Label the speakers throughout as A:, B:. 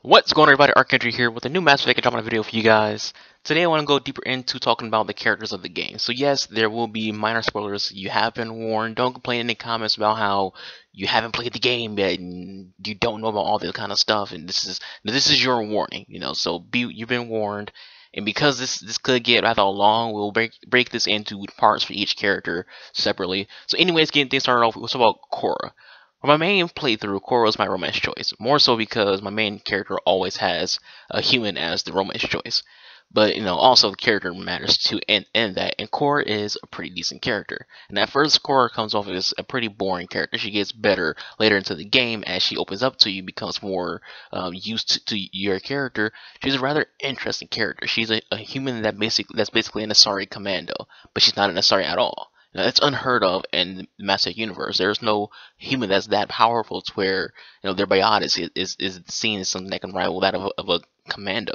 A: What's going on, everybody? Archentry here with a new Mass Effect Andromeda video for you guys. Today I want to go deeper into talking about the characters of the game. So yes, there will be minor spoilers. You have been warned. Don't complain in the comments about how you haven't played the game yet and you don't know about all this kind of stuff. And this is your warning, So you've been warned. And because this could get rather long, we'll break this into parts for each character separately. So anyways, getting things started off, we'll talk about Cora. For my main playthrough, Cora was my romance choice, more so because my main character always has a human as the romance choice. But, also the character matters too, and that. And Cora is a pretty decent character. And at first, Cora comes off as a pretty boring character. She gets better later into the game as she opens up to you, becomes more used to your character. She's a rather interesting character. She's a human that's basically an Asari commando, but she's not an Asari at all. Now, that's unheard of in the Mass Effect universe. There's no human that's that powerful to where their biotics is seen as something that can rival that of a commando.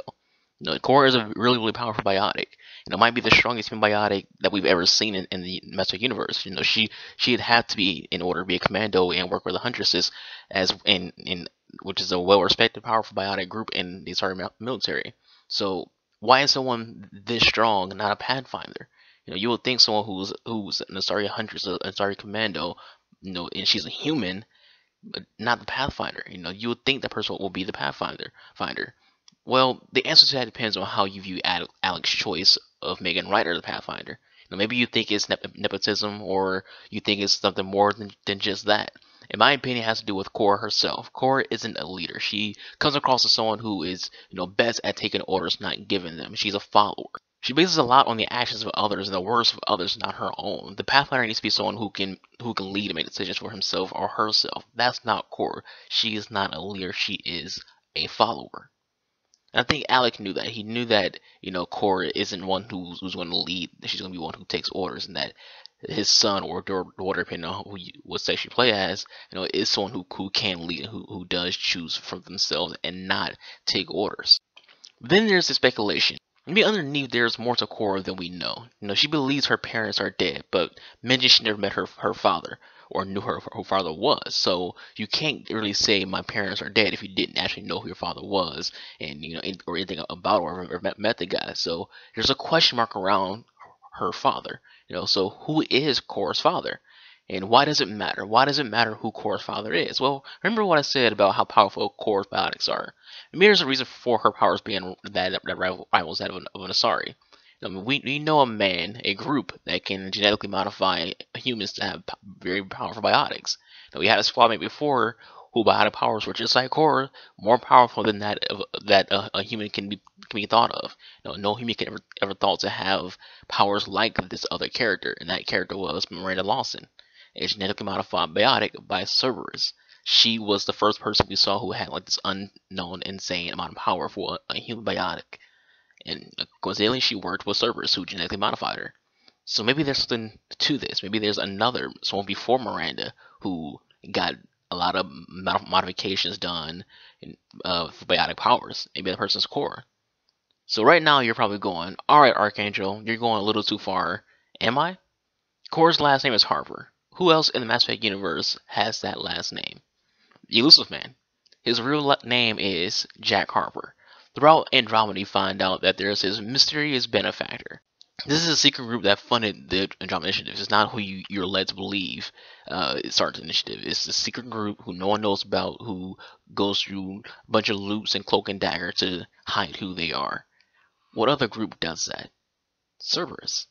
A: Cora is a really powerful biotic. It might be the strongest human biotic that we've ever seen in the Mass Effect universe. She'd have to be in order to be a commando and work with the Huntresses, which is a well-respected, powerful biotic group in the Asari military. So why is someone this strong not a Pathfinder? You would think someone who's an Asari Huntress, an Asari Commando, and she's a human, but not the Pathfinder. You would think that person will be the Pathfinder. Well, the answer to that depends on how you view Alec's choice of Megan Ryder the Pathfinder. Maybe you think it's nepotism, or you think it's something more than just that. In my opinion, it has to do with Cora herself. Cora isn't a leader. She comes across as someone who is, best at taking orders, not giving them. She's a follower. She bases a lot on the actions of others and the words of others, not her own. The Pathfinder needs to be someone who can lead and make decisions for himself or herself. That's not Cora. She is not a leader. She is a follower. And I think Alec knew that. He knew that Cora isn't one who's going to lead. She's going to be one who takes orders, and that his son or daughter, depending on what sex you play as, is someone who can lead, who does choose for themselves and not take orders. Then there's the speculation. Maybe underneath there's more to Cora than we know. She believes her parents are dead, but mentions she never met her father or knew her father was. So you can't really say my parents are dead if you didn't actually know who your father was and or anything about or met the guy. So there's a question mark around her father. So who is Cora's father? And why does it matter? Why does it matter who Cora's father is? Well, remember what I said about how powerful Cora's biotics are. Maybe there's a reason for her powers being that rivals that of an Asari. We know a group that can genetically modify humans to have very powerful biotics. We had a squadmate before who biotic powers were just like Cora, more powerful than that a human can be thought of. No human can ever thought to have powers like this other character, and that character was Miranda Lawson, a genetically modified biotic by Cerberus. She was the first person we saw who had this unknown, insane amount of power for a human biotic. And coincidentally, she worked with Cerberus, who genetically modified her. So maybe there's something to this. Maybe there's someone before Miranda who got a lot of modifications done for biotic powers. Maybe that person's Cora. So right now you're probably going, alright Archangel, you're going a little too far. Am I? Cora's last name is Harper. Who else in the Mass Effect universe has that last name? Elusive Man. His real name is Jack Harper. Throughout Andromeda, you find out that there's his mysterious benefactor. This is a secret group that funded the Andromeda Initiative. It's not who you're led to believe it started the initiative. It's a secret group who no one knows about, who goes through a bunch of loops and cloak and dagger to hide who they are. What other group does that? Cerberus.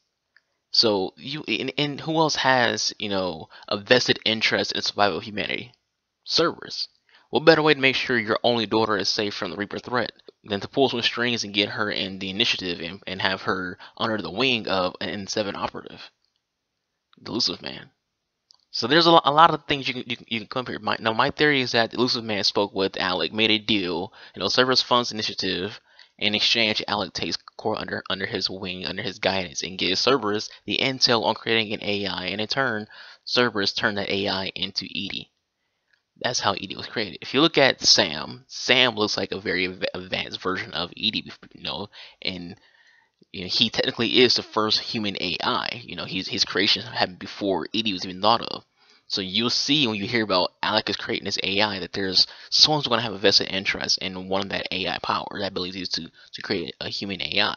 A: So and who else has a vested interest in the survival of humanity? Cerberus. What better way to make sure your only daughter is safe from the Reaper threat than to pull some strings and get her in the initiative and have her under the wing of an N7 operative, the Elusive Man. So there's a lot of things you can come here. My theory is that the Elusive Man spoke with Alec, made a deal. Cerberus funds the initiative. In exchange, Alec takes Cora under his wing, under his guidance, and gives Cerberus the intel on creating an AI, and in turn, Cerberus turned that AI into EDI. That's how EDI was created. If you look at Sam looks like a very advanced version of EDI, and he technically is the first human AI. His creation happened before EDI was even thought of. So you'll see when you hear about Alec is creating this AI that there's someone's going to have a vested interest in one of that AI power, that ability to create a human AI.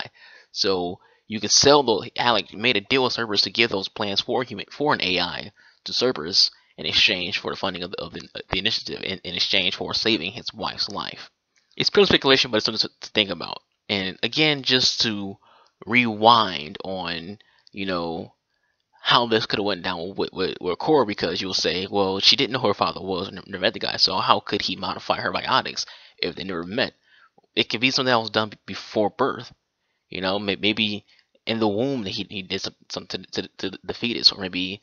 A: So you can sell the Alec made a deal with Cerberus to give those plans for an AI to Cerberus in exchange for the funding of the initiative, in exchange for saving his wife's life. It's pure speculation, but it's something to think about. And again, just to rewind on, you know, how this could have went down with Cora, because you'll say, well, she didn't know who her father was and never met the guy, so how could he modify her biotics if they never met? It could be something that was done before birth. You know, maybe in the womb that he did something to the fetus, or maybe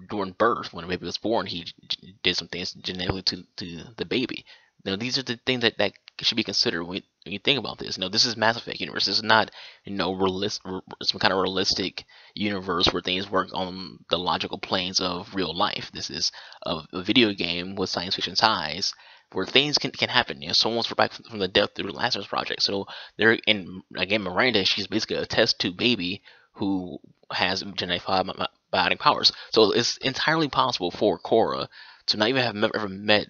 A: during birth when the baby was born, he did some things genetically to the baby. You know, these are the things that should be considered when you think about this. You know, this is Mass Effect universe. This is not, some kind of realistic universe where things work on the logical planes of real life. This is a video game with science fiction ties where things can happen. You know, someone's back from the death through the Lazarus Project. So they're in, again, Miranda, she's basically a test tube baby who has genetic biotic powers. So it's entirely possible for Cora to not even have ever met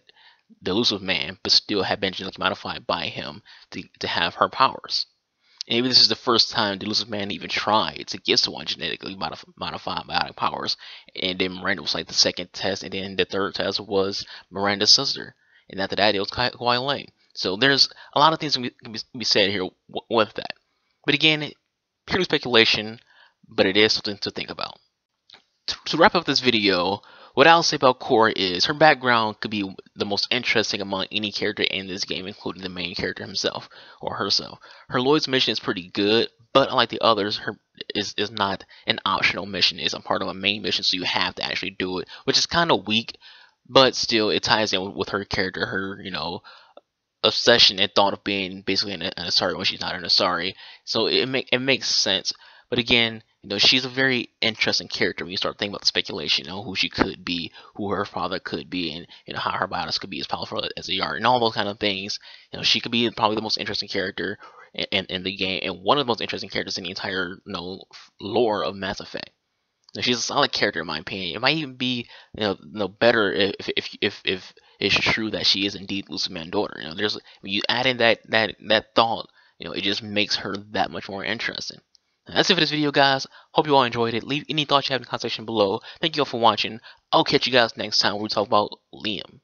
A: the elusive man, but still have been genetically modified by him to have her powers. And maybe this is the first time the elusive man even tried to get someone genetically modified biotic powers. And then Miranda was like the second test, and then the third test was Miranda's sister. And after that, it was Kwai Lang. So there's a lot of things that can be said here with that. But again, purely speculation, but it is something to think about. To wrap up this video, what I'll say about Cora is her background could be the most interesting among any character in this game, including the main character himself or herself. Her Lloyd's mission is pretty good, but unlike the others, her is not an optional mission. It's a part of a main mission, so you have to actually do it, which is kind of weak, but still it ties in with her character, her, obsession and thought of being basically an Asari when she's not an Asari. So it makes sense. But again, she's a very interesting character when you start thinking about the speculation, who she could be, who her father could be, and how her biotics could be as powerful as they are, and all those kind of things. She could be probably the most interesting character in the game, and one of the most interesting characters in the entire lore of Mass Effect. She's a solid character in my opinion. It might even be better if it's true that she is indeed Lucifer Man's daughter. There's when you add in that thought, it just makes her that much more interesting. And that's it for this video, guys. Hope you all enjoyed it. Leave any thoughts you have in the comment section below. Thank you all for watching. I'll catch you guys next time where we talk about Liam.